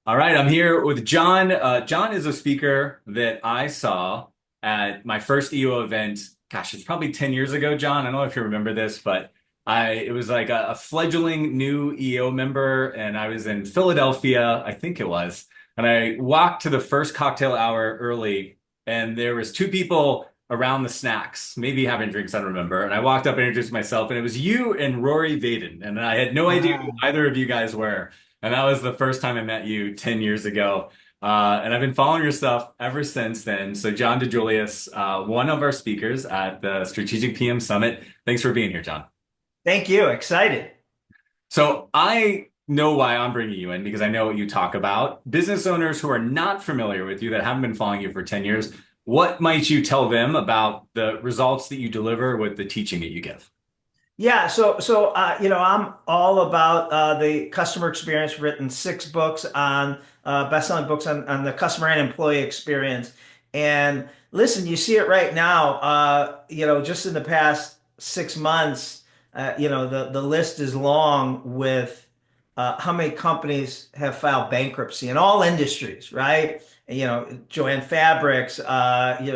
All right, I'm here with John. John is a speaker that I saw at my first EO event. Gosh, it's probably 10 years ago, John. I don't know if you remember this, but it was like a fledgling new EO member, and I was in Philadelphia, I think it was. And I walked to the first cocktail hour early, and there was two people around the snacks, maybe having drinks, I don't remember. And I walked up and introduced myself, and it was you and Rory Vaden, and I had no idea who Ah, either of you guys were. And that was the first time I met you 10 years ago. And I've been following your stuff ever since then. So, John DiJulius, one of our speakers at the Strategic PM Summit. Thanks for being here, John. thank you. Excited. So, I know why I'm bringing you in because I know what you talk about. Business owners who are not familiar with you, that haven't been following you for 10 years, what might you tell them about the results that you deliver with the teaching that you give? Yeah, I'm all about the customer experience. Written six books on best-selling books on the customer and employee experience. And listen, you see it right now. Just in the past 6 months, the list is long with how many companies have filed bankruptcy in all industries, right? Joanne Fabrics,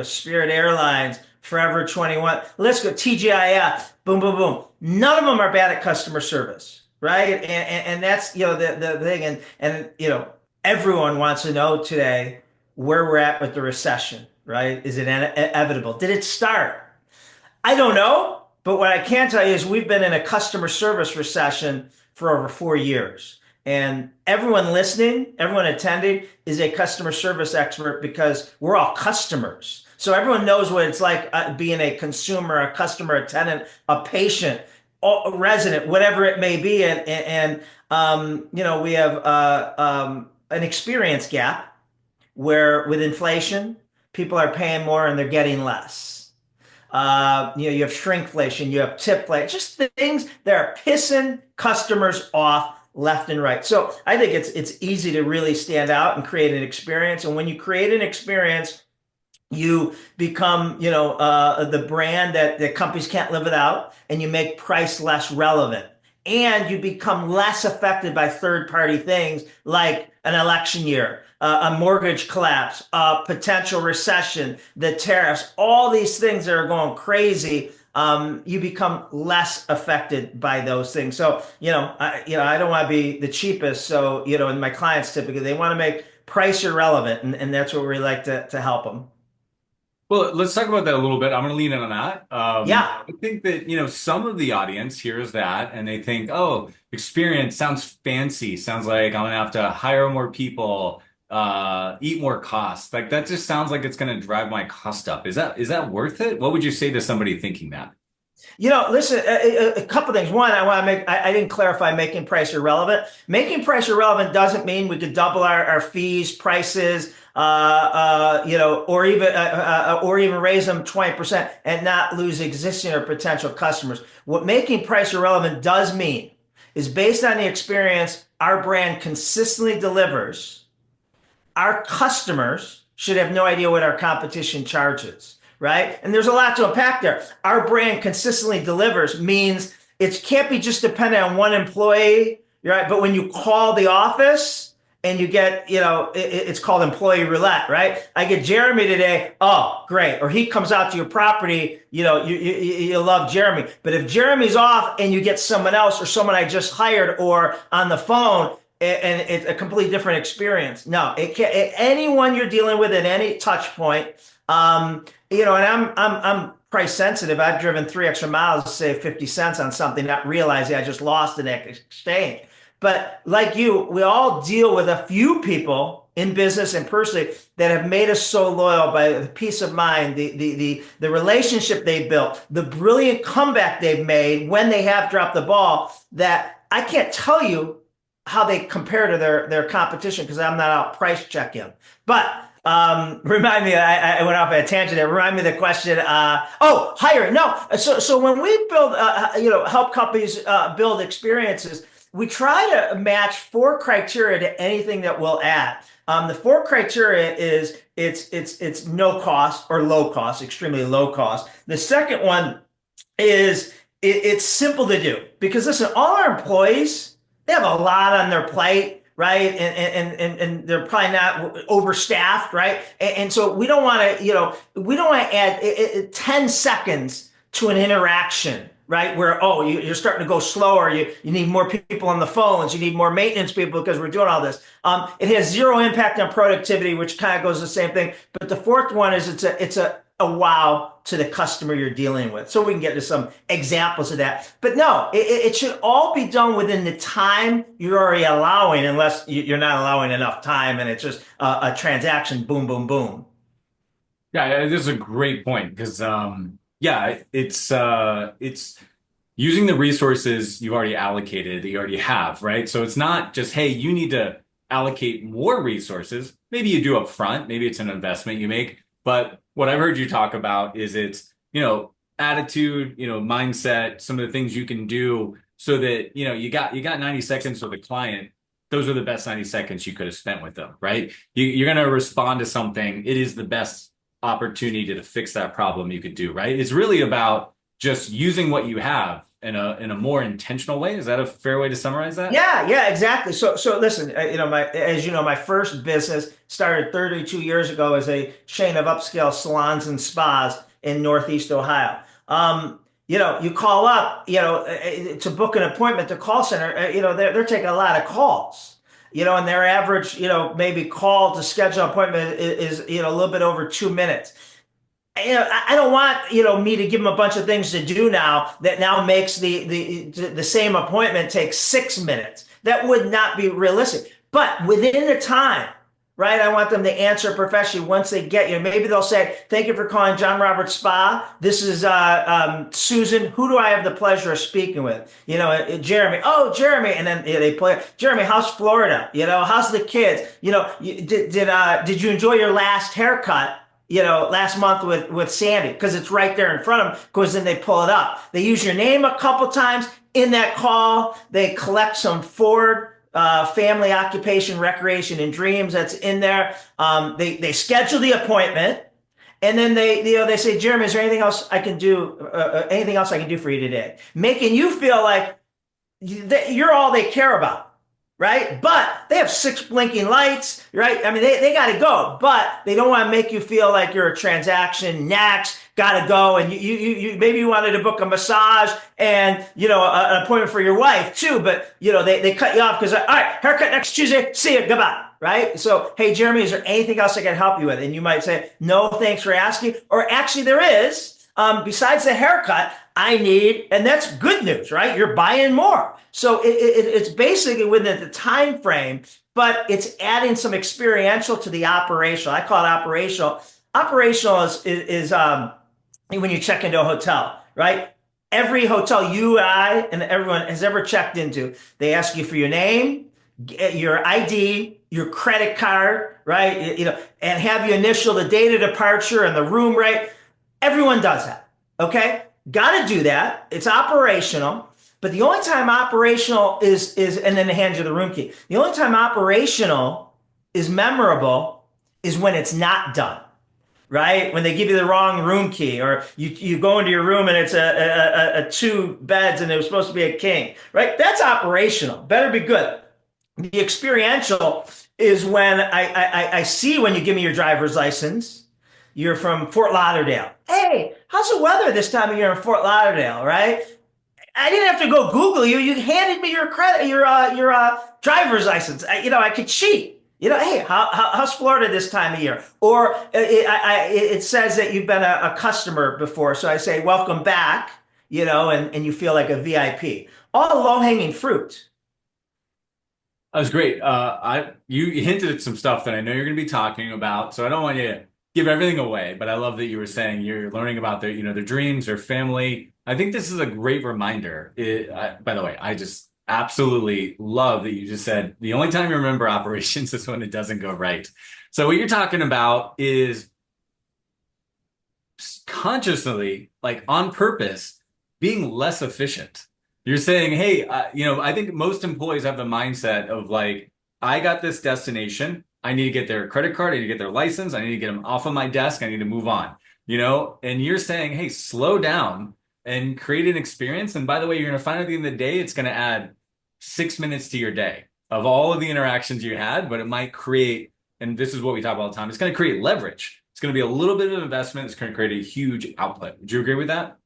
Spirit Airlines, Forever 21. Let's go, TGIF, boom, boom, boom. None of them are bad at customer service, right? And that's the thing. And everyone wants to know today where we're at with the recession, right? Is it inevitable? Did it start? I don't know, but what I can tell you is we've been in a customer service recession for over 4 years. And everyone listening, everyone attending is a customer service expert because we're all customers. So everyone knows what it's like being a consumer, a customer, a tenant, a patient, a resident, whatever it may be. And we have an experience gap where with inflation, people are paying more and they're getting less. You have shrinkflation, you have tipflation, just things that are pissing customers off left and right. So I think it's easy to really stand out and create an experience. And when you create an experience, you become, the brand that companies can't live without, and you make price less relevant. And you become less affected by third party things like an election year, a mortgage collapse, a potential recession, the tariffs, all these things that are going crazy. You become less affected by those things. So, I don't want to be the cheapest. So, and my clients typically, they want to make price irrelevant. And that's what we like to help them. Well, let's talk about that a little bit. I'm going to lean in on that. Yeah. I think that, some of the audience hears that and they think, oh, experience sounds fancy. Sounds like I'm going to have to hire more people, eat more costs. Like that just sounds like it's going to drive my cost up. Is that worth it? What would you say to somebody thinking that? Listen, a couple things. One, I want to make, I didn't clarify making price irrelevant. Making price irrelevant doesn't mean we could double our fees, prices, or even raise them 20% and not lose existing or potential customers. What making price irrelevant does mean is based on the experience our brand consistently delivers, our customers should have no idea what our competition charges, right? And there's a lot to unpack there. Our brand consistently delivers means it can't be just dependent on one employee, right? But when you call the office and you get, it's called employee roulette, right? I get Jeremy today. Oh, great. Or he comes out to your property, you love Jeremy. But if Jeremy's off and you get someone else or someone I just hired or on the phone, and it's a completely different experience. No, it can't. Anyone you're dealing with at any touch point, and I'm price sensitive. I've driven 3 extra miles to save 50 cents on something, not realizing I just lost an exchange. But like you, we all deal with a few people in business and personally that have made us so loyal by the peace of mind, the relationship they built, the brilliant comeback they've made when they have dropped the ball that I can't tell you how they compare to their competition because I'm not out price checking. But remind me, I went off at a tangent there. Remind me of the question. Hiring. No. So when we build, help companies build experiences, we try to match four criteria to anything that we'll add. The four criteria is it's no cost or low cost, extremely low cost. The second one is it's simple to do because listen, all our employees they have a lot on their plate. right? And they're probably not overstaffed, right? And so we don't want to, we don't want to add 10 seconds to an interaction, right? Where, oh, you're starting to go slower. You need more people on the phones. You need more maintenance people because we're doing all this. It has zero impact on productivity, which kind of goes the same thing. But the fourth one is it's a wow to the customer you're dealing with. So we can get to some examples of that. But no, it should all be done within the time you're already allowing, unless you're not allowing enough time and it's just a transaction, boom, boom, boom. Yeah, this is a great point because yeah, it's using the resources you've already allocated that you already have, right? So it's not just, hey, you need to allocate more resources. Maybe you do up front, maybe it's an investment you make. But what I've heard you talk about is it's, attitude, mindset, some of the things you can do so that, you got 90 seconds with a client. Those are the best 90 seconds you could have spent with them, right? You're going to respond to something. It is the best opportunity to fix that problem you could do, right? It's really about just using what you have in a more intentional way. Is that a fair way to summarize that? Yeah, yeah, exactly. So listen, as you know, my first business started 32 years ago as a chain of upscale salons and spas in Northeast Ohio. You call up, to book an appointment to call center, they're taking a lot of calls, and their average, maybe call to schedule an appointment is, a little bit over 2 minutes. I don't want me to give them a bunch of things to do now that now makes the same appointment take 6 minutes. That would not be realistic. But within the time, right? I want them to answer professionally once they get you. Maybe they'll say, "Thank you for calling John Roberts Spa. This is Susan. Who do I have the pleasure of speaking with?" Jeremy. Oh, Jeremy, and then they play. Jeremy, how's Florida? How's the kids? Did you enjoy your last haircut? Last month with Sandy, because it's right there in front of them, because then they pull it up. They use your name a couple times in that call. They collect some Ford family occupation, recreation, and dreams that's in there. They schedule the appointment, and then they say, "Jeremy, is there anything else I can do? Anything else I can do for you today?" Making you feel like you're all they care about. Right? But they have six blinking lights, right? I mean, they got to go, but they don't want to make you feel like you're a transaction. Next, got to go. And you maybe you wanted to book a massage and, an appointment for your wife too, but, they cut you off because, all right, haircut next Tuesday. See you. Goodbye. Right? So, hey, Jeremy, is there anything else I can help you with? And you might say, "No, thanks for asking." Or actually there is. Besides the haircut, I need, and that's good news, right? You're buying more. So it's basically within the time frame, but it's adding some experiential to the operational. I call it operational. Operational is when you check into a hotel, right? Every hotel you, I, and everyone has ever checked into, they ask you for your name, your ID, your credit card, right? And have you initial the date of departure and the room rate. Everyone does that. Okay? Got to do that. It's operational. But the only time operational is, and then they hand you the room key. The only time operational is memorable is when it's not done, right? When they give you the wrong room key, or you go into your room and it's a two beds and it was supposed to be a king, right? That's operational. Better be good. The experiential is when I see when you give me your driver's license. You're from Fort Lauderdale. Hey, how's the weather this time of year in Fort Lauderdale, right? I didn't have to go Google you. You handed me your credit, your driver's license. I could cheat. Hey, how's Florida this time of year? Or it says that you've been a customer before, so I say welcome back. And you feel like a VIP. All low hanging fruit. That was great. You hinted at some stuff that I know you're going to be talking about, so I don't want you to give everything away. But I love that you were saying you're learning about their dreams, their family. I think this is a great reminder. By the way, I just absolutely love that you just said the only time you remember operations is when it doesn't go right. So what you're talking about is consciously, like on purpose, being less efficient. You're saying, hey, I think most employees have the mindset of like, I got this destination. I need to get their credit card. I need to get their license. I need to get them off of my desk. I need to move on, and you're saying, hey, slow down and create an experience. And by the way, you're going to find at the end of the day, it's going to add 6 minutes to your day. of all of the interactions you had, but it might create, and this is what we talk about all the time, it's going to create leverage. It's going to be a little bit of investment. It's going to create a huge output. Would you agree with that?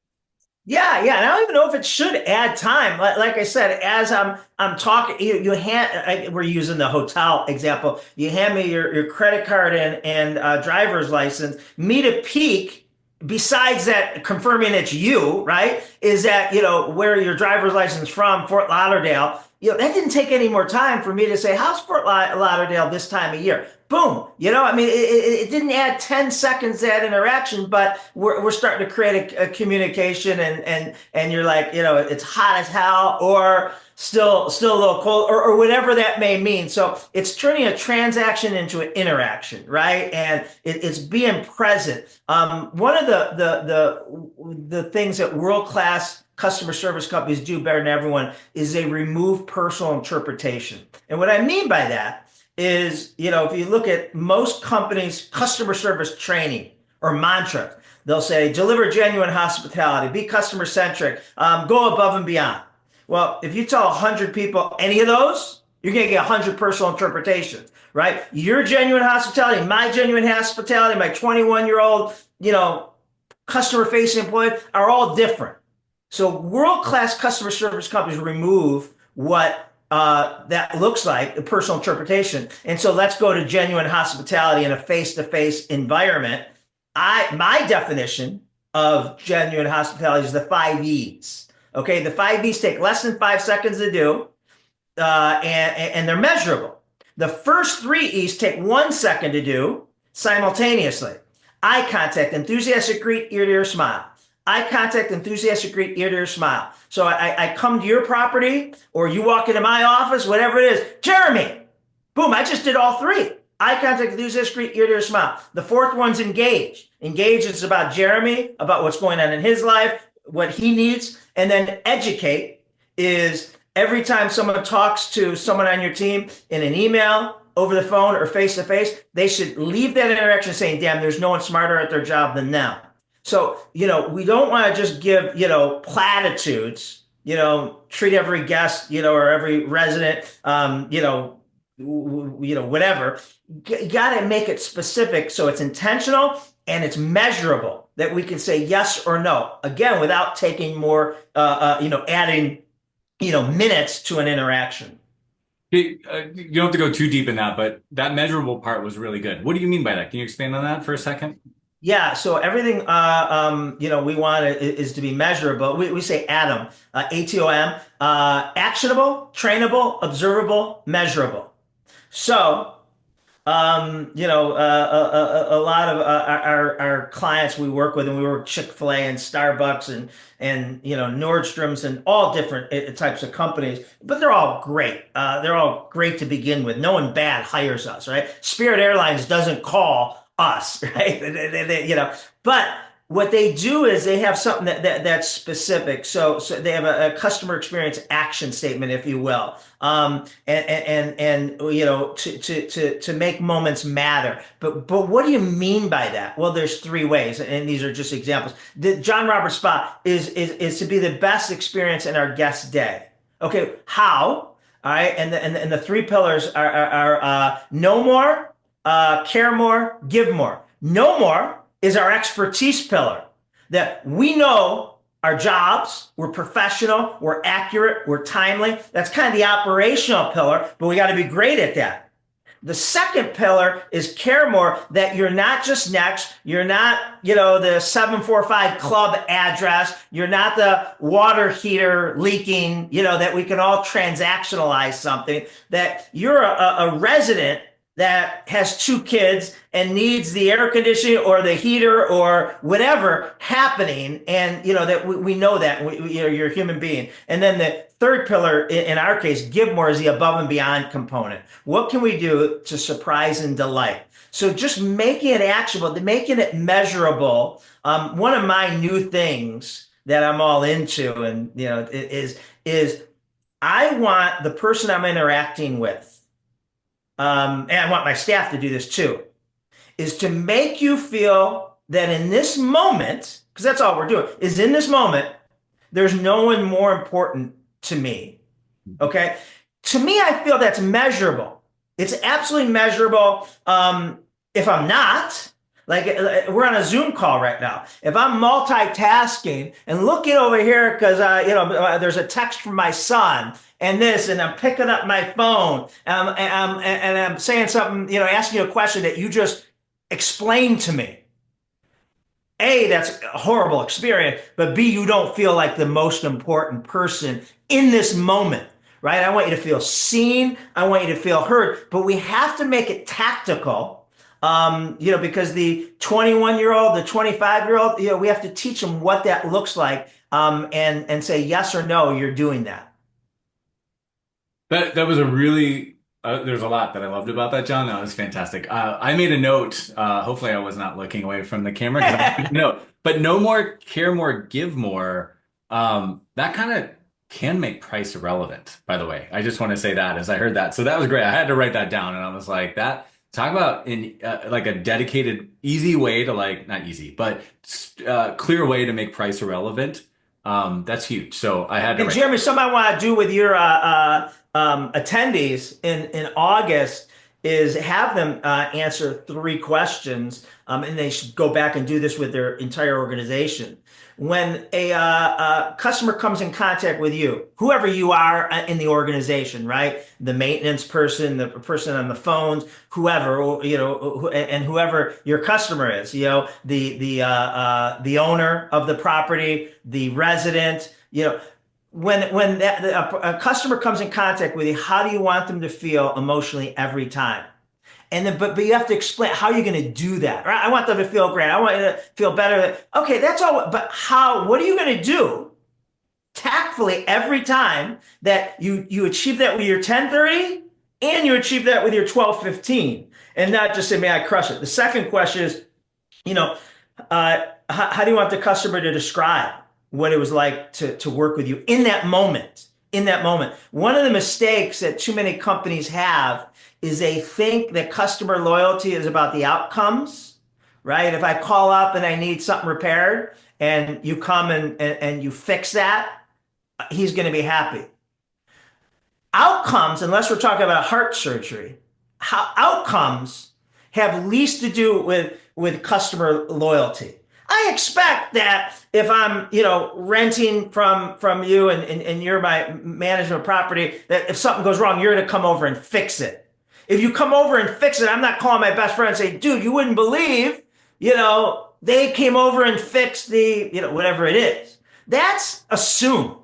Yeah, yeah, and I don't even know if it should add time. Like I said, as I'm talking, you hand we're using the hotel example. You hand me your credit card and driver's license. Me to peek. Besides that, confirming it's you, right? Is that where your driver's license from, Fort Lauderdale? That didn't take any more time for me to say, "How's Fort Lauderdale this time of year?" Boom. I mean, it didn't add 10 seconds to that interaction, but we're starting to create a communication and you're like, it's hot as hell or still a little cold or whatever that may mean. So it's turning a transaction into an interaction, right? And it's being present. One of the things that world-class customer service companies do better than everyone is they remove personal interpretation. And what I mean by that is, if you look at most companies' customer service training or mantra, they'll say, deliver genuine hospitality, be customer centric, go above and beyond. Well, if you tell 100 people any of those, you're going to get 100 personal interpretations, right? Your genuine hospitality, my genuine hospitality, my 21-year-old, customer facing employee are all different. So world-class customer service companies remove what that looks like, a personal interpretation. And so let's go to genuine hospitality in a face-to-face environment. My definition of genuine hospitality is the 5 E's. Okay, the 5 E's take less than 5 seconds to do, and they're measurable. The first 3 E's take 1 second to do simultaneously. Eye contact, enthusiastic greet, ear-to-ear smile. Eye contact, enthusiastic greet, ear-to-ear smile. So I come to your property or you walk into my office, whatever it is, Jeremy, boom, I just did all three. Eye contact, enthusiastic greet, ear-to-ear smile. The fourth one's engage. Engage is about Jeremy, about what's going on in his life, what he needs. And then educate is every time someone talks to someone on your team in an email, over the phone, or face-to-face, they should leave that interaction saying, damn, there's no one smarter at their job than them. So, we don't want to just give, platitudes, treat every guest, or every resident, whatever. You got to make it specific so it's intentional and it's measurable that we can say yes or no. Again, without taking more, adding, minutes to an interaction. You don't have to go too deep in that, but that measurable part was really good. What do you mean by that? Can you expand on that for a second? Yeah, so everything we want is to be measurable. We say ATOM, ATOM, actionable, trainable, observable, measurable. So a lot of our clients we work with, and we work with Chick-fil-A and Starbucks and Nordstrom's and all different types of companies, but they're all great. They're all great to begin with. No one bad hires us, right? Spirit Airlines doesn't call us, right? But what they do is they have something that's specific. So they have a customer experience action statement, if you will, and to make moments matter. But what do you mean by that? Well, there's 3 ways, and these are just examples. The John Roberts spot is to be the best experience in our guest day. Okay, how? All right, and the 3 pillars are know more, care more, give more. Know more is our expertise pillar, that we know our jobs, we're professional, we're accurate, we're timely. That's kind of the operational pillar, but we got to be great at that. The second pillar is care more, that you're not just next, you're not, the 745 club address, you're not the water heater leaking, that we can all transactionalize something, that you're a resident that has 2 kids and needs the air conditioning or the heater or whatever happening, and that we know that you're a human being. And then the third pillar, in our case, give more, is the above and beyond component. What can we do to surprise and delight? So just making it actionable, making it measurable. One of my new things that I'm all into, and is I want the person I'm interacting with, and I want my staff to do this too, is to make you feel that in this moment, because that's all we're doing, is in this moment, there's no one more important to me. Okay? To me, I feel that's measurable. It's absolutely measurable. If I'm not, like we're on a Zoom call right now. If I'm multitasking and looking over here because there's a text from my son and this, and I'm picking up my phone and I'm saying something, asking you a question that you just explained to me. A, that's a horrible experience, but B, you don't feel like the most important person in this moment, right? I want you to feel seen. I want you to feel heard, but we have to make it tactical, because the 21-year-old, the 25-year-old, we have to teach them what that looks like, and say yes or no, you're doing that. That was a really there's a lot that I loved about that, John. That was fantastic. I made a note. Hopefully, I was not looking away from the camera because I made a note. But no more, care more, give more. That kind of can make price irrelevant. By the way, I just want to say that as I heard that. So that was great. I had to write that down, and I was like, that. Talk about in like a dedicated, easy way to like not easy, but clear way to make price irrelevant. That's huge. So I had to And write. Jeremy, something I want to do with your attendees in August is have them answer three questions, and they should go back and do this with their entire organization. When a customer comes in contact with you, whoever you are in the organization, right? The maintenance person, the person on the phones, whoever, and whoever your customer is, the owner of the property, the resident, when a customer comes in contact with you, how do you want them to feel emotionally every time? And then, but you have to explain how you're going to do that, right? I want them to feel great. I want you to feel better. Okay, that's all. But how? What are you going to do tactfully every time that you achieve that with your 1030 and you achieve that with your 1215, and not just say, "May I crush it?" The second question is, how do you want the customer to describe what it was like to work with you in that moment? In that moment, one of the mistakes that too many companies have is they think that customer loyalty is about the outcomes, right? If I call up and I need something repaired and you come and you fix that, he's going to be happy. Outcomes, unless we're talking about heart surgery, how outcomes have least to do with customer loyalty. I expect that if I'm, renting from you and you're my management property, that if something goes wrong, you're going to come over and fix it. If you come over and fix it, I'm not calling my best friend and say, dude, you wouldn't believe, they came over and fixed the, whatever it is. That's assumed.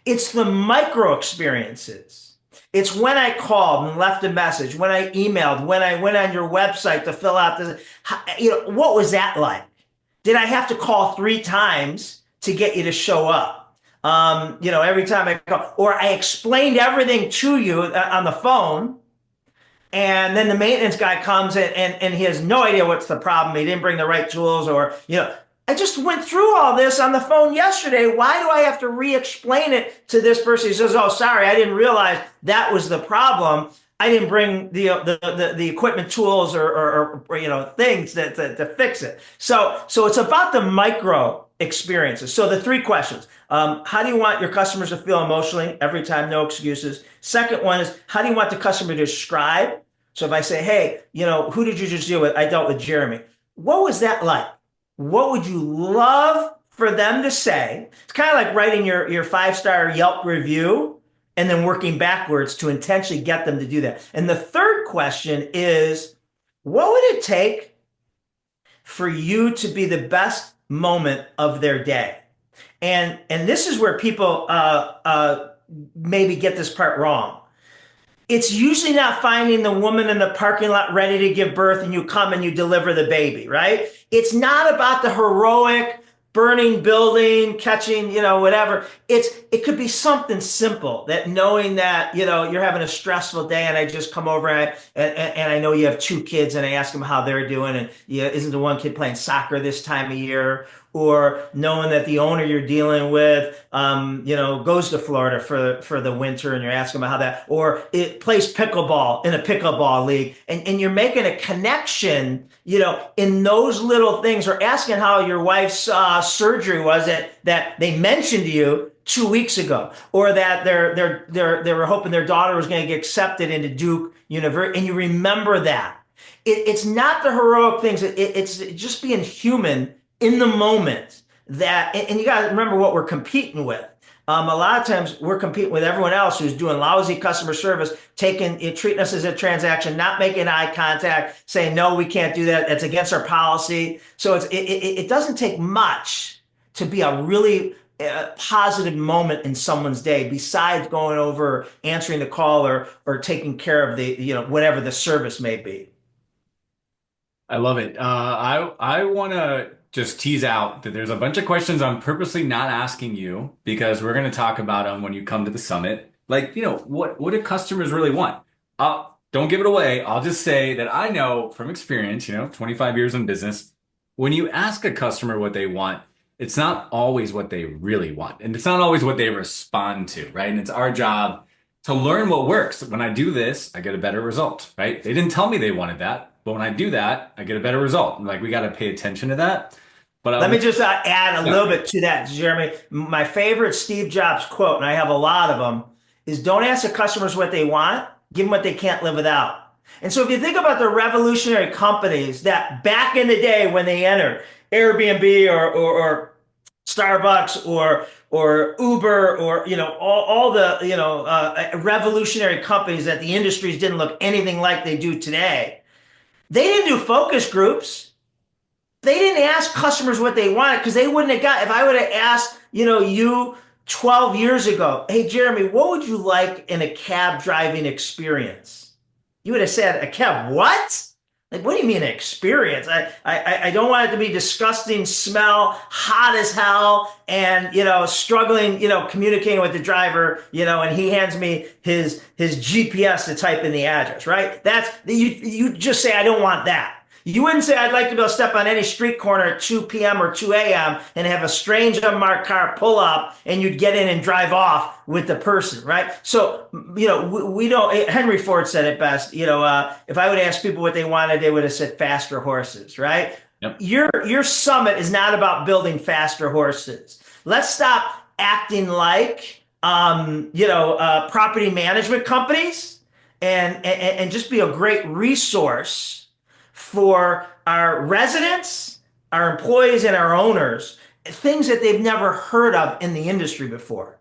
It's the micro experiences. It's when I called and left a message, when I emailed, when I went on your website to fill out this, what was that like? Did I have to call 3 times to get you to show up? Every time I call, or I explained everything to you on the phone, and then the maintenance guy comes and he has no idea what's the problem. He didn't bring the right tools, or, I just went through all this on the phone yesterday. Why do I have to re-explain it to this person? He says, oh, sorry, I didn't realize that was the problem. I didn't bring the equipment, tools, or things to fix it. So it's about the micro experiences. So the 3 questions: how do you want your customers to feel emotionally every time? No excuses. Second one is, how do you want the customer to describe? So if I say, hey, who did you just deal with? I dealt with Jeremy. What was that like? What would you love for them to say? It's kind of like writing your 5-star Yelp review and then working backwards to intentionally get them to do that. And the third question is, what would it take for you to be the best moment of their day? And this is where people maybe get this part wrong. It's usually not finding the woman in the parking lot ready to give birth and you come and you deliver the baby, right? It's not about the heroic burning building, catching, whatever. It could be something simple, that knowing that, you're having a stressful day and I just come over and I know you have 2 kids and I ask them how they're doing, and isn't the one kid playing soccer this time of year? Or knowing that the owner you're dealing with, goes to Florida for the winter, and you're asking about how that, or it plays pickleball in a pickleball league, and you're making a connection, in those little things, or asking how your wife's surgery was that they mentioned to you. 2 weeks ago, or that they were hoping their daughter was going to get accepted into Duke University, and you remember that. It's not the heroic things. It's just being human in the moment. And you got to remember what we're competing with. A lot of times we're competing with everyone else who's doing lousy customer service, treating us as a transaction, not making eye contact, saying, no, we can't do that. That's against our policy. So it doesn't take much to be a really positive moment in someone's day besides going over, answering the call, or taking care of whatever the service may be. I love it. I want to just tease out that there's a bunch of questions I'm purposely not asking you because we're going to talk about them when you come to the summit. Like, what do customers really want? Don't give it away. I'll just say that I know from experience, 25 years in business, when you ask a customer what they want, it's not always what they really want, and it's not always what they respond to, right? And it's our job to learn what works. When I do this, I get a better result, right? They didn't tell me they wanted that, but when I do that, I get a better result. Like we got to pay attention to that. But Let me just add a little bit to that, Jeremy. My favorite Steve Jobs quote, and I have a lot of them, is don't ask the customers what they want, give them what they can't live without. And so if you think about the revolutionary companies that back in the day when they entered Airbnb or Starbucks or Uber or all the revolutionary companies that the industries didn't look anything like they do today, they didn't do focus groups. They didn't ask customers what they wanted because they wouldn't have got. If I would have asked, you 12 years ago, hey, Jeremy, what would you like in a cab driving experience? You would have said, a cab, what? Like, what do you mean experience? I don't want it to be disgusting, smell, hot as hell, and, struggling, communicating with the driver, and he hands me his GPS to type in the address, right? You just say, I don't want that. You wouldn't say, I'd like to be able to step on any street corner at 2 p.m. or 2 a.m. and have a strange unmarked car pull up and you'd get in and drive off with the person, right? So, we don't, Henry Ford said it best, if I would ask people what they wanted, they would have said faster horses, right? Yep. Your summit is not about building faster horses. Let's stop acting like, property management companies and just be a great resource for our residents, our employees, and our owners, things that they've never heard of in the industry before.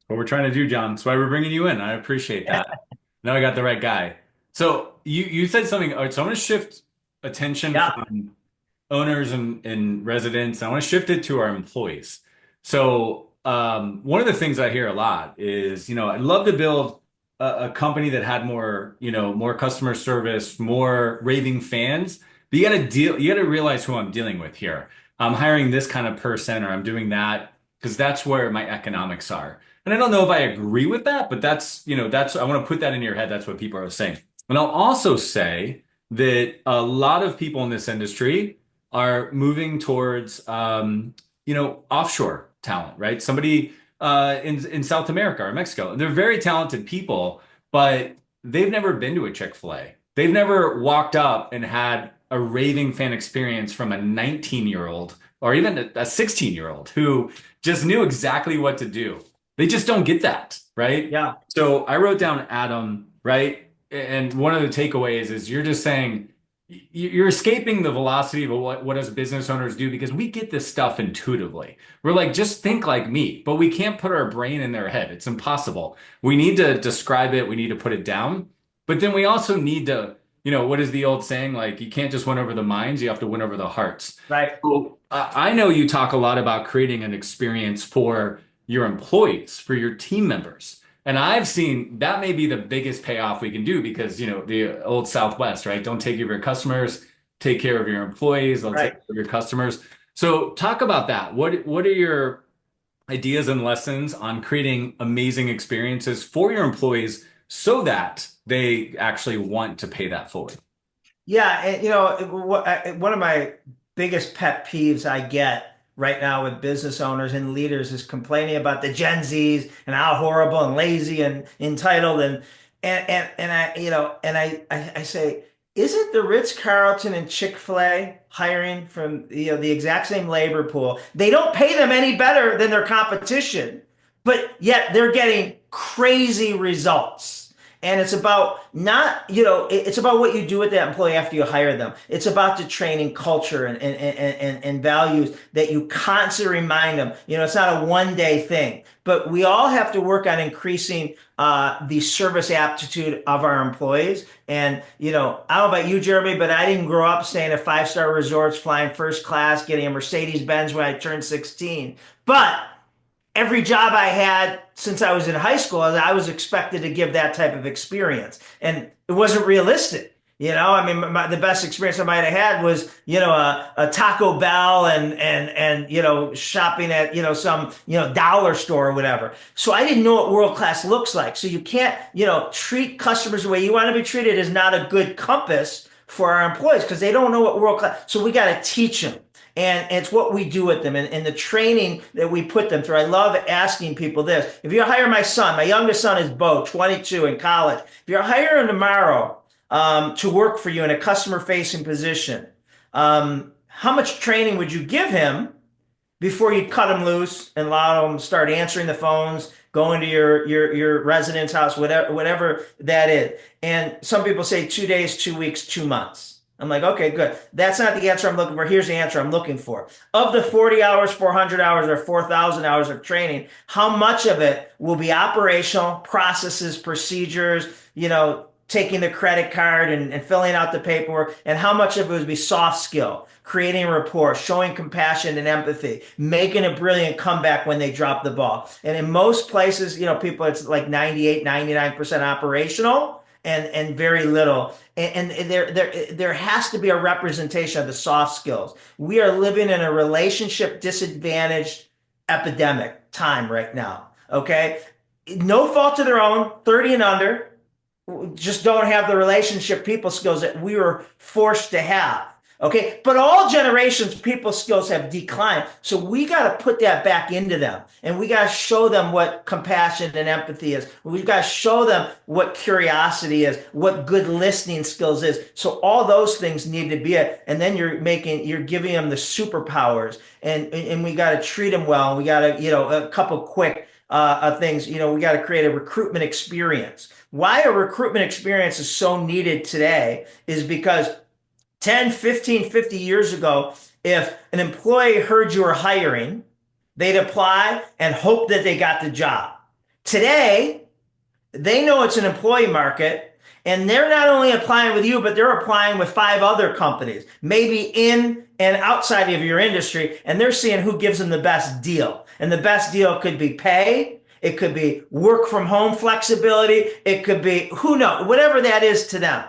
What we're trying to do, John. That's why we're bringing you in. I appreciate that. Now I got the right guy. So you said something. All right, so I'm going to shift attention Yeah. from owners and residents. I want to shift it to our employees. So one of the things I hear a lot is, I'd love to build a company that had more, more customer service, more raving fans. But you got to realize who I'm dealing with here. I'm hiring this kind of person, or I'm doing that because that's where my economics are. And I don't know if I agree with that, but I want to put that in your head. That's what people are saying. And I'll also say that a lot of people in this industry are moving towards, offshore talent, right? Somebody in South America or Mexico. And they're very talented people, but they've never been to a Chick-fil-A. They've never walked up and had a raving fan experience from a 19-year-old or even a 16-year-old who just knew exactly what to do. They just don't get that, right? Yeah. So I wrote down Adam, right? And one of the takeaways is you're just saying you're escaping the velocity of what us business owners do because we get this stuff intuitively. We're like, just think like me, but we can't put our brain in their head. It's impossible. We need to describe it. We need to put it down. But then we also need to, what is the old saying? Like, you can't just win over the minds, you have to win over the hearts. Right. So I know you talk a lot about creating an experience for your employees, for your team members. And I've seen that may be the biggest payoff we can do because, the old Southwest, right? Don't take care of your customers, take care of your employees, they'll take care of your customers. So talk about that. What are your ideas and lessons on creating amazing experiences for your employees so that they actually want to pay that forward? Yeah. And, one of my biggest pet peeves I get right now with business owners and leaders is complaining about the Gen Zs and how horrible and lazy and entitled and I say, isn't the Ritz-Carlton and Chick-fil-A hiring from the exact same labor pool? They don't pay them any better than their competition. but yet they're getting crazy results. And it's about not, it's about what you do with that employee after you hire them. It's about the training culture and values that you constantly remind them. It's not a one day thing, but we all have to work on increasing the service aptitude of our employees. And, I don't know about you, Jeremy, but I didn't grow up staying at five-star resorts, flying first class, getting a Mercedes Benz when I turned 16. But every job I had since I was in high school, I was expected to give that type of experience. And it wasn't realistic. I mean, the best experience I might have had was, a Taco Bell and shopping at, some, dollar store or whatever. So I didn't know what world class looks like. So you can't, treat customers the way you want to be treated is not a good compass for our employees because they don't know what world class. So we got to teach them. And it's what we do with them and the training that we put them through. I love asking people this. If you hire my son, my youngest son is Bo, 22 in college. If you're hiring tomorrow to work for you in a customer facing position, how much training would you give him before you cut him loose and allow him to start answering the phones, going to your residence house, whatever that is? And some people say 2 days, 2 weeks, 2 months. I'm like, okay, good. That's not the answer I'm looking for. Here's the answer I'm looking for. Of the 40 hours, 400 hours, or 4,000 hours of training, how much of it will be operational, processes, procedures, taking the credit card and filling out the paperwork, and how much of it would be soft skill, creating rapport, showing compassion and empathy, making a brilliant comeback when they drop the ball. And in most places, people, it's like 98, 99% operational and very little. And there has to be a representation of the soft skills. We are living in a relationship disadvantaged epidemic time right now. Okay. No fault of their own, 30 and under, just don't have the relationship people skills that we were forced to have. Okay. But all generations, people skills have declined. So we got to put that back into them and we got to show them what compassion and empathy is. We've got to show them what curiosity is, what good listening skills is. So all those things need to be it. And then you're giving them the superpowers and we got to treat them well. We got to, a couple quick things, we got to create a recruitment experience. Why a recruitment experience is so needed today is because 10, 15, 50 years ago, if an employee heard you were hiring, they'd apply and hope that they got the job. Today, they know it's an employee market and they're not only applying with you, but they're applying with 5 other companies, maybe in and outside of your industry, and they're seeing who gives them the best deal. And the best deal could be pay, it could be work from home flexibility, it could be, who knows, whatever that is to them.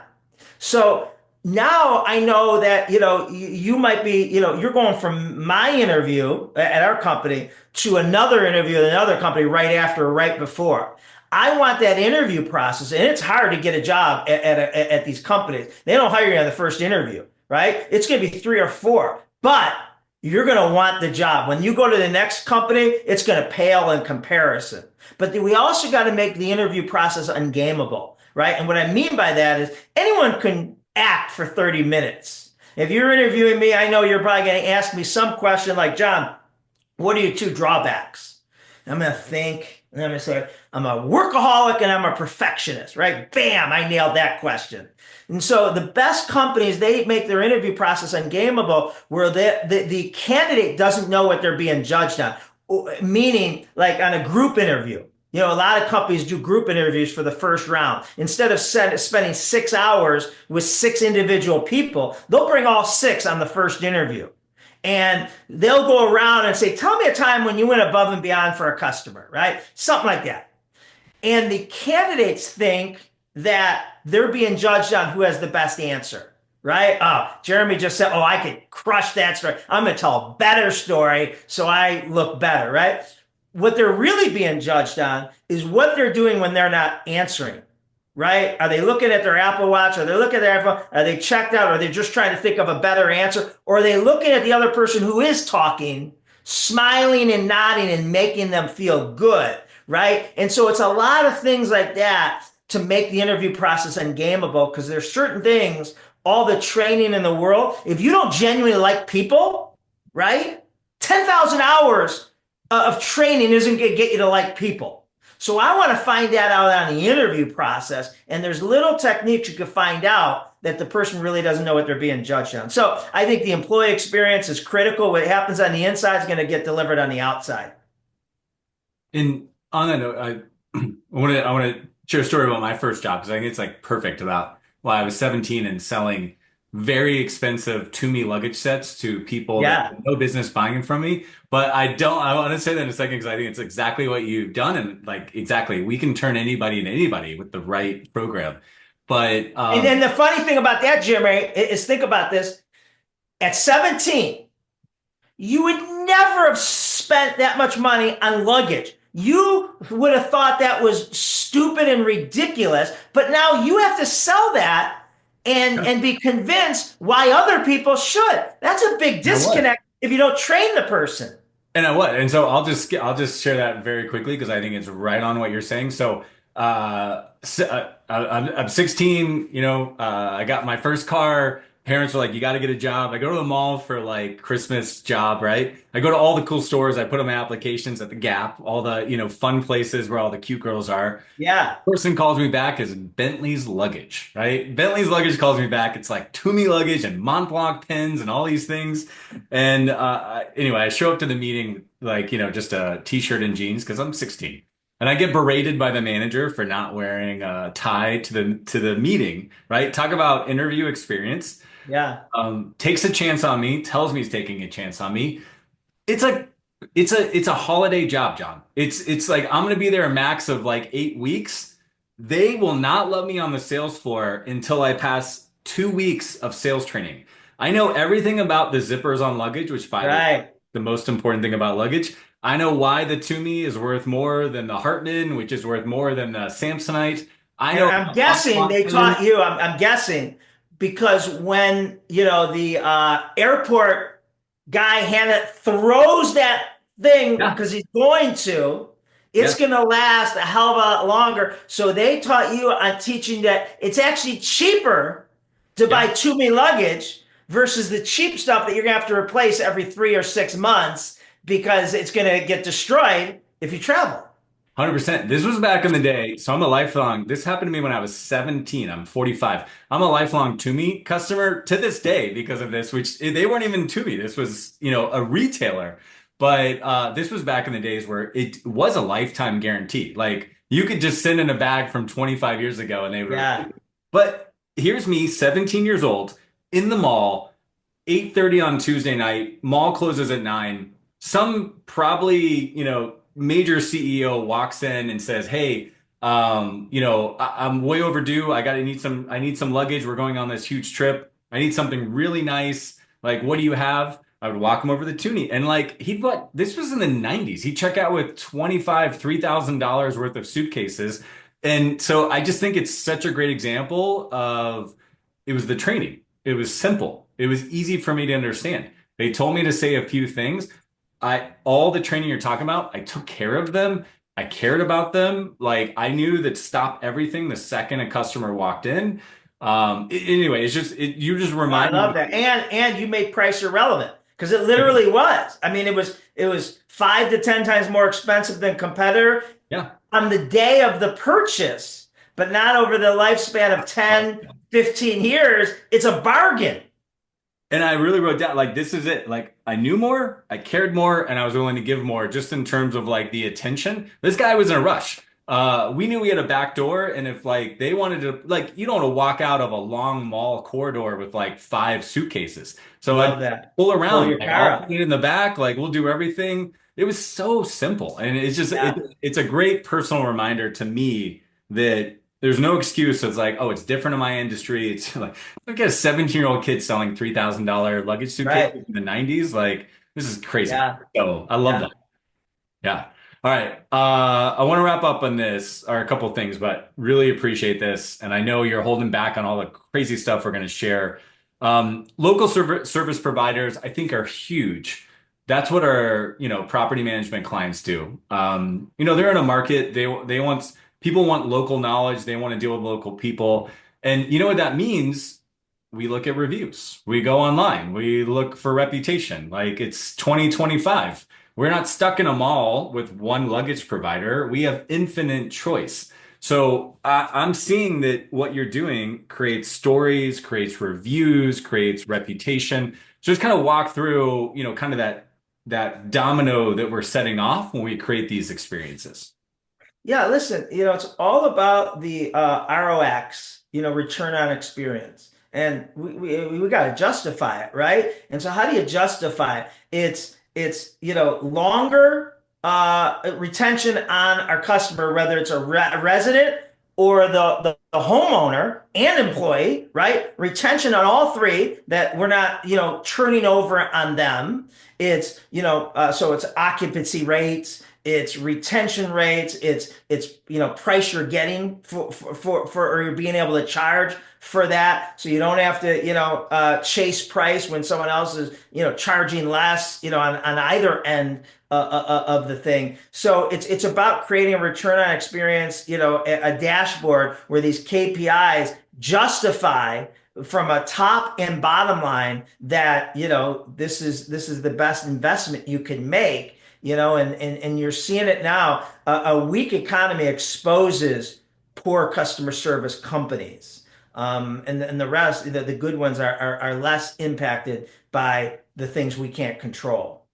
So now I know that, you might be, you're going from my interview at our company to another interview at another company right after or right before. I want that interview process, and it's hard to get a job at these companies. They don't hire you on the first interview, right? It's going to be 3 or 4, but you're going to want the job. When you go to the next company, it's going to pale in comparison. But we also got to make the interview process ungameable, right? And what I mean by that is anyone can act for 30 minutes. If you're interviewing me, I know you're probably going to ask me some question like, John, what are your 2 drawbacks? And I'm going to think, and I'm going to say, I'm a workaholic and I'm a perfectionist, right? Bam, I nailed that question. And so the best companies, they make their interview process ungameable where the candidate doesn't know what they're being judged on, meaning like on a group interview. A lot of companies do group interviews for the first round. Instead of spending 6 hours with 6 individual people, they'll bring all 6 on the first interview. And they'll go around and say, tell me a time when you went above and beyond for a customer, right? Something like that. And the candidates think that they're being judged on who has the best answer, right? Oh, Jeremy just said, I could crush that story. I'm going to tell a better story so I look better, right? What they're really being judged on is what they're doing when they're not answering, right? Are they looking at their Apple Watch? Are they looking at their iPhone? Are they checked out? Are they just trying to think of a better answer? Or are they looking at the other person who is talking, smiling and nodding and making them feel good, right? And so it's a lot of things like that to make the interview process ungameable because there's certain things, all the training in the world, if you don't genuinely like people, right? 10,000 hours of training isn't going to get you to like people. So I want to find that out on the interview process. And there's little techniques you can find out that the person really doesn't know what they're being judged on. So I think the employee experience is critical. What happens on the inside is going to get delivered on the outside. And on that note, I want to share a story about my first job because I think it's like perfect about why I was 17 and selling very expensive to me luggage sets to people that Yeah. had no business buying them from me. But I want to say that in a second because I think it's exactly what you've done. And like, exactly, we can turn anybody into anybody with the right program. But, And then the funny thing about that, Jeremy, is think about this. At 17, you would never have spent that much money on luggage. You would have thought that was stupid and ridiculous, but now you have to sell that and be convinced why other people should. That's a big you know what? disconnect if you don't train the person. And I what? And so I'll just share that very quickly because I think it's right on what you're saying. So I'm 16, I got my first car. Parents were like, you got to get a job. I go to the mall for like Christmas job, right? I go to all the cool stores. I put on my applications at the Gap, all the, fun places where all the cute girls are. Yeah. Person calls me back is Bentley's luggage, right? Bentley's luggage calls me back. It's like Toomey luggage and Mont Blanc pens and all these things. And anyway, I show up to the meeting like, just a t-shirt and jeans because I'm 16. And I get berated by the manager for not wearing a tie to the meeting, right? Talk about interview experience. Yeah. Takes a chance on me, tells me he's taking a chance on me. It's like it's a holiday job, John. It's like I'm gonna be there a max of like 8 weeks. They will not let me on the sales floor until I pass 2 weeks of sales training. I know everything about the zippers on luggage, which by the way, Right. the most important thing about luggage. I know why the Toomey is worth more than the Hartman, which is worth more than the Samsonite. I And know I'm guessing they taught you, I'm guessing, because when, the airport guy Hannah throws that thing yeah, because he's going to, it's yeah, going to last a hell of a lot longer. So they taught you on teaching that it's actually cheaper to buy yeah. Tumi luggage versus the cheap stuff that you're going to have to replace every 3 or 6 months because it's going to get destroyed if you travel. 100%. This was back in the day. So I'm a lifelong, this happened to me when I was 17. I'm 45. I'm a lifelong Toomey customer to this day because of this, which they weren't even Toomey. This was, a retailer. But this was back in the days where it was a lifetime guarantee. Like you could just send in a bag from 25 years ago and they would. Yeah. But here's me, 17 years old, in the mall, 8:30 on Tuesday night. Mall closes at 9. Some probably, major CEO walks in and says, "Hey, I'm way overdue. I need some luggage. We're going on this huge trip. I need something really nice. Like, what do you have?" I would walk him over the Toonie. And like he'd what this was in the 90s. He'd check out with 25, $3,000 worth of suitcases. And so I just think it's such a great example of it was the training. It was simple. It was easy for me to understand. They told me to say a few things. All the training you're talking about, I took care of them. I cared about them. Like I knew that stop everything the second a customer walked in. Anyway, you just I reminded love that. me. And you made price irrelevant because it literally was. I mean, it was 5 to 10 times more expensive than competitor Yeah. on the day of the purchase, but not over the lifespan of 10, 15 years. It's a bargain. And I really wrote down like this is it. Like I knew more, I cared more, and I was willing to give more just in terms of like the attention. This guy was in a rush. We knew we had a back door, and if like they wanted to like you don't want to walk out of a long mall corridor with like 5 suitcases. So Love I'd that. pull Pull around, your like car I'll put up. it in the back, like we'll do everything. It was so simple. And it's just Yeah. it's a great personal reminder to me that there's no excuse. It's like, oh, it's different in my industry. It's like look at a 17-year-old kid selling $3,000 luggage Right. suitcases in the 90s. Like, this is crazy. Yeah. So I love Yeah. that. Yeah. All right. I want to wrap up on this, or a couple things, but really appreciate this. And I know you're holding back on all the crazy stuff we're going to share. Local service providers, I think, are huge. That's what our, property management clients do. They're in a market. They want people want local knowledge. They want to deal with local people. And you know what that means? We look at reviews. We go online. We look for reputation. Like it's 2025. We're not stuck in a mall with one luggage provider. We have infinite choice. So I'm seeing that what you're doing creates stories, creates reviews, creates reputation. So just kind of walk through, kind of that domino that we're setting off when we create these experiences. Yeah, listen, it's all about the ROX, return on experience. And we got to justify it, right? And so how do you justify it? It's longer retention on our customer, whether it's a resident or the homeowner and employee, right? Retention on all three, that we're not, churning over on them. So it's occupancy rates, it's retention rates, it's price you're getting for or you're being able to charge for that, so you don't have to chase price when someone else is charging less on either end of the thing. So it's about creating a return on experience, a dashboard where these KPIs justify from a top and bottom line that this is the best investment you can make. And you're seeing it now. A weak economy exposes poor customer service companies. And the rest, the good ones are less impacted by the things we can't control.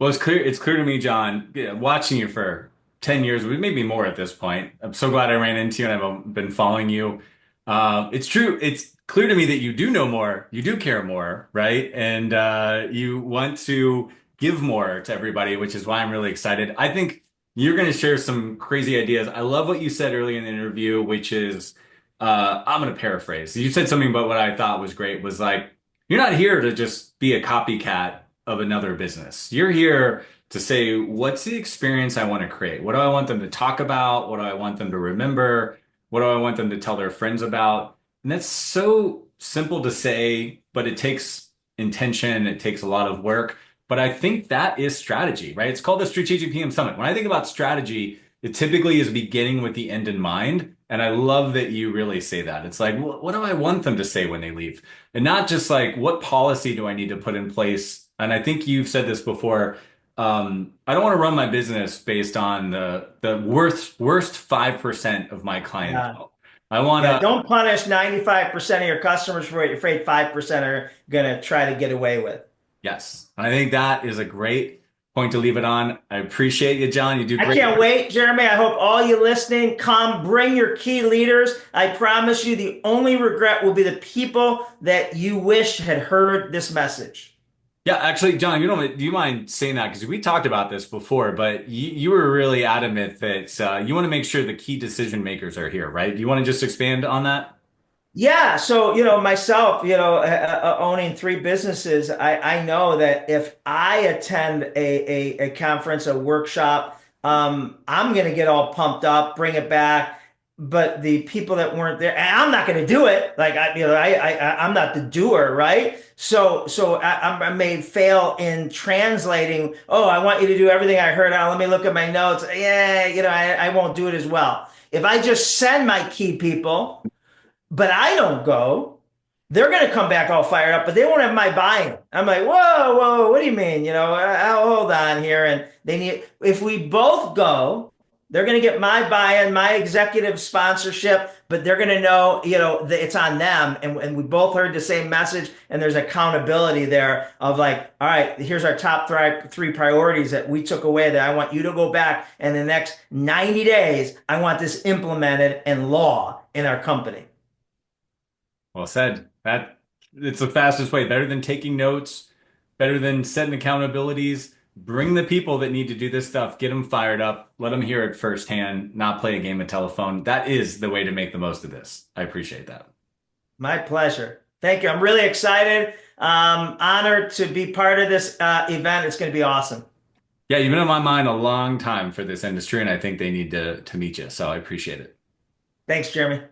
Well, it's clear to me, John, yeah, watching you for 10 years, maybe more at this point. I'm so glad I ran into you and I've been following you. It's true. It's clear to me that you do know more, you do care more, right? And you want to give more to everybody, which is why I'm really excited. I think you're going to share some crazy ideas. I love what you said earlier in the interview, which is, I'm going to paraphrase. You said something about what I thought was great, was like, you're not here to just be a copycat of another business. You're here to say, what's the experience I want to create? What do I want them to talk about? What do I want them to remember? What do I want them to tell their friends about? And that's so simple to say, but it takes intention. It takes a lot of work. But I think that is strategy, right? It's called the Strategic PM Summit. When I think about strategy, it typically is beginning with the end in mind. And I love that you really say that. It's like, what do I want them to say when they leave? And not just like, what policy do I need to put in place? And I think you've said this before. I don't want to run my business based on the worst 5% of my Yeah. clientele. I want Yeah. to, Don't punish 95% of your customers for what you're afraid 5% are going to try to get away with. yes. I think that is a great point to leave it on. I appreciate you, John. You do I great can't work. wait, Jeremy. I hope all you listening come, bring your key leaders. I promise you, the only regret will be the people that you wish had heard this message. Yeah, actually, John, do you mind saying that? Because we talked about this before, but you were really adamant that you want to make sure the key decision makers are here, right? Do you want to just expand on that? Yeah, so myself, owning three businesses, I know that if I attend a conference, a workshop, I'm gonna get all pumped up, bring it back. But the people that weren't there, and I'm not gonna do it. Like I'm not the doer, right? So I may fail in translating. Oh, I want you to do everything I heard. Let me look at my notes. Yeah, I won't do it as well. If I just send my key people, but I don't go, they're going to come back all fired up, but they won't have my buy-in. I'm like, whoa, whoa, what do you mean? Hold on here. And if we both go, they're going to get my buy-in, my executive sponsorship, but they're going to know, that it's on them. And we both heard the same message, and there's accountability there of like, all right, here's our top three priorities that we took away that I want you to go back. And the next 90 days, I want this implemented in law in our company. Well said. That it's the fastest way. Better than taking notes, better than setting accountabilities. Bring the people that need to do this stuff, get them fired up, let them hear it firsthand, not play a game of telephone. That is the way to make the most of this. I appreciate that. My pleasure. Thank you. I'm really excited. Honored to be part of this event. It's going to be awesome. Yeah, you've been on my mind a long time for this industry, and I think they need to meet you. So I appreciate it. Thanks, Jeremy.